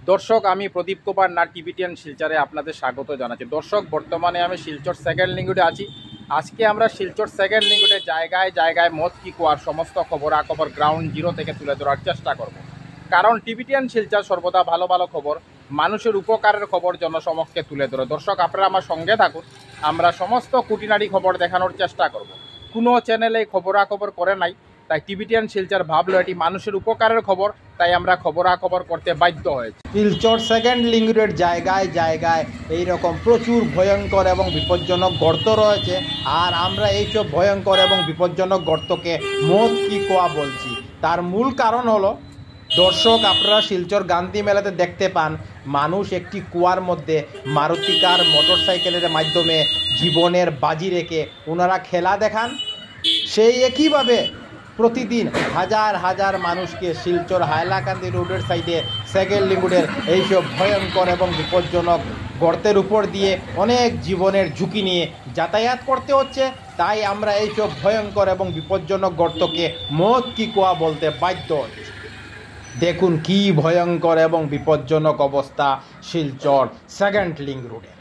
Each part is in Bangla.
দর্শক, আমি প্রদীপ কুমার নাথ টিভিটিয়ান শিলচরে আপনাদের স্বাগত জানাচ্ছি। দর্শক, বর্তমানে আমি শিলচর সেকেন্ড লিঙ্গুডে আছি। আজকে আমরা শিলচর সেকেন্ড লিঙ্গুডে জায়গায় জায়গায় মদ কি কুয়ার সমস্ত খবরাখবর গ্রাউন্ড জিরো থেকে তুলে ধরার চেষ্টা করব। কারণ টিভিটিয়ান শিলচর সর্বদা ভালো ভালো খবর, মানুষের উপকারের খবর জনসমক্ষে তুলে ধরে। দর্শক, আপনারা আমার সঙ্গে থাকুন, আমরা সমস্ত খুঁটিনাটি খবর দেখানোর চেষ্টা করব। কোনো চ্যানেলে খবরাখবর করে নাই, তাই টিভিটিয়ান শিলচর ভাবলো এটি মানুষের উপকারের খবর, তাই আমরা খবরাখবর করতে বাধ্য হয়েছি। শিলচর সেকেন্ড লিঙ্গুডের জায়গায় জায়গায় এইরকম প্রচুর ভয়ঙ্কর এবং বিপজ্জনক গর্ত রয়েছে, আর আমরা এইসব ভয়ঙ্কর এবং বিপজ্জনক গর্তকে মদ কি কুয়া বলছি। তার মূল কারণ হলো, দর্শক আপনারা শিলচর গান্ধী মেলাতে দেখতে পান মানুষ একটি কুয়ার মধ্যে মারুতি কার মোটরসাইকেলের মাধ্যমে জীবনের বাজি রেখে ওনারা খেলা দেখান। সেই একইভাবে প্রতিদিন হাজার হাজার মানুষকে শিলচর হাইলাকান্দি রোডের সাইডে সেকেন্ড লিঙ্গুডের এইসব ভয়ঙ্কর এবং বিপজ্জনক গর্তের উপর দিয়ে অনেক জীবনের ঝুঁকি নিয়ে যাতায়াত করতে হচ্ছে। তাই আমরা এইসব ভয়ঙ্কর এবং বিপজ্জনক গর্তকে মদ কি কুয়া বলতে বাধ্য হচ্ছি। দেখুন কি ভয়ঙ্কর এবং বিপজ্জনক অবস্থা শিলচর সেকেন্ড লিঙ্ক রোডে।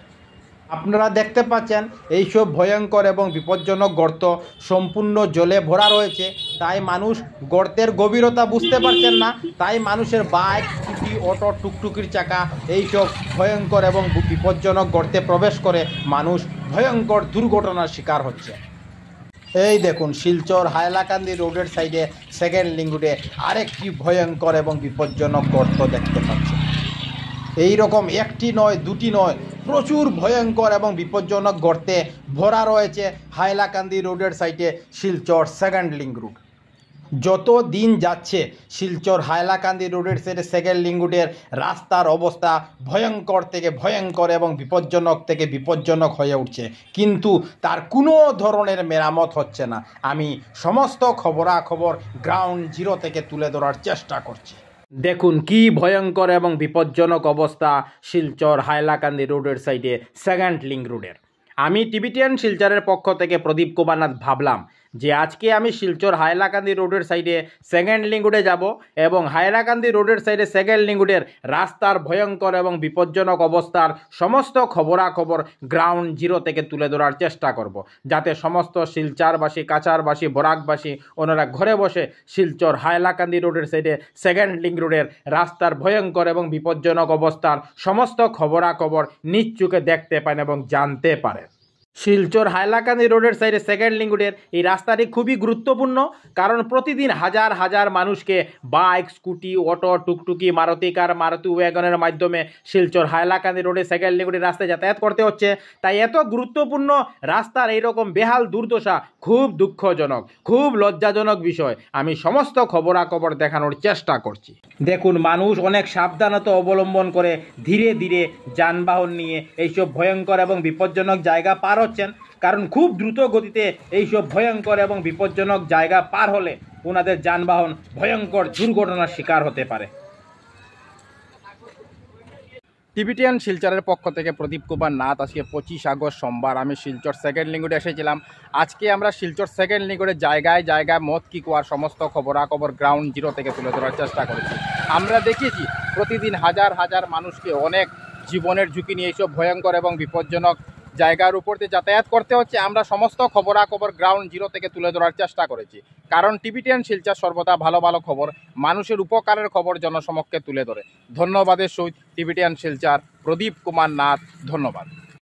আপনারা দেখতে পাচ্ছেন এইসব ভয়ঙ্কর এবং বিপজ্জনক গর্ত সম্পূর্ণ জলে ভরা রয়েছে, তাই মানুষ গর্তের গভীরতা বুঝতে পারছেন না। তাই মানুষের বাইক, স্কুটি, অটো, টুকটুকির চাকা এইসব ভয়ঙ্কর এবং বিপজ্জনক গর্তে প্রবেশ করে মানুষ ভয়ঙ্কর দুর্ঘটনার শিকার হচ্ছে। এই দেখুন শিলচর হাইলাকান্দি রোডের সাইডে সেকেন্ড লিঙ্গুডে আরেকটি ভয়ঙ্কর এবং বিপজ্জনক গর্ত দেখতে পাচ্ছেন। এই রকম একটি নয়, দুটি নয়, প্রচুর ভয়ঙ্কর এবং বিপজ্জনক গর্তে ভরা রয়েছে হাইলাকান্দি রোডের সাইডে শিলচর সেকেন্ড লিঙ্ক রোড। যত দিন যাচ্ছে শিলচর হাইলাকান্দি রোডের সাইডে সেকেন্ড লিঙ্গুডের রাস্তার অবস্থা ভয়ঙ্কর থেকে ভয়ঙ্কর এবং বিপজ্জনক থেকে বিপজ্জনক হয়ে উঠছে, কিন্তু তার কোনো ধরনের মেরামত হচ্ছে না। আমি সমস্ত খবরাখবর গ্রাউন্ড জিরো থেকে তুলে ধরার চেষ্টা করছি। দেখুন কি ভয়ঙ্কর এবং বিপজ্জনক অবস্থা শিলচর হাইলাকান্দি রোডের সাইডে সেকেন্ড লিঙ্ক রোডের। আমি টিভিটিয়ান শিলচরের পক্ষ থেকে প্রদীপ কুমার নাথ ভাবলাম যে আজকে আমি শিলচর হাইলাকান্দি রোডের সাইডে সেকেন্ড লিঙ্গুডে যাব এবং হাইলাকান্দি রোডের সাইডে সেকেন্ড লিঙ্গুডের রাস্তার ভয়ঙ্কর এবং বিপজ্জনক অবস্থার সমস্ত খবরাখবর গ্রাউন্ড জিরো থেকে তুলে ধরার চেষ্টা করব, যাতে সমস্ত শিলচরবাসী, কাছারবাসী, বরাকবাসী ওনারা ঘরে বসে শিলচর হাইলাকান্দি রোডের সাইডে সেকেন্ড লিঙ্ক রোডের রাস্তার ভয়ঙ্কর এবং বিপজ্জনক অবস্থার সমস্ত খবরাখবর নিজ চোখে দেখতে পান এবং জানতে পারেন। শিলচর হাইলাকান্দি রোডের সাইডে সেকেন্ড লিঙ্গুডের এই রাস্তাটি খুবই গুরুত্বপূর্ণ, কারণ প্রতিদিন হাজার হাজার মানুষকে বাইক, স্কুটি, অটো, টুকটুকি, মারুতি কার, মারুতি ওয়াগনের মাধ্যমে শিলচর হাইলাকান্দি রোডে সেকেন্ড লিঙ্গুডের রাস্তায় যাতায়াত করতে হচ্ছে। তাই এত গুরুত্বপূর্ণ রাস্তার এইরকম বেহাল দুর্দশা খুব দুঃখজনক, খুব লজ্জাজনক বিষয়। আমি সমস্ত খবরাখবর দেখানোর চেষ্টা করছি। দেখুন মানুষ অনেক সাবধানতা অবলম্বন করে ধীরে ধীরে যানবাহন নিয়ে এইসব ভয়ঙ্কর এবং বিপজ্জনক জায়গা পার হচ্ছেন, কারণ খুব দ্রুত গতিতে এইসব ভয়ঙ্কর এবং বিপজ্জনক জায়গা পার হলে ওনাদের যানবাহন ভয়ঙ্কর দুর্ঘটনার শিকার হতে পারে। টিভিটিয়ান শিলচরের পক্ষ থেকে প্রদীপ কুমার নাথ। আজকে 25 আগস্ট সোমবার আমি শিলচর সেকেন্ড লিঙ্গুডে এসেছিলাম। আজকে আমরা শিলচর সেকেন্ড লিঙ্গুডে জায়গায় জায়গায় মদ কি কুয়ার সমস্ত খবরাখবর গ্রাউন্ড জিরো থেকে তুলে ধরার চেষ্টা করেছি। আমরা দেখেছি প্রতিদিন হাজার হাজার মানুষকে অনেক জীবনের ঝুঁকি নিয়ে এইসব ভয়ঙ্কর এবং বিপজ্জনক জায়গার উপর দিয়ে যাতায়াত করতে হচ্ছে। আমরা সমস্ত খবরাখবর গ্রাউন্ড জিরো থেকে তুলে ধরার চেষ্টা করেছি, কারণ টিভিটিয়ান শিলচর সর্বদা ভালো ভালো খবর, মানুষের উপকারের খবর জনসমক্ষে তুলে ধরে। ধন্যবাদের সহিত টিভিটিয়ান শিলচর প্রদীপ কুমার নাথ। ধন্যবাদ।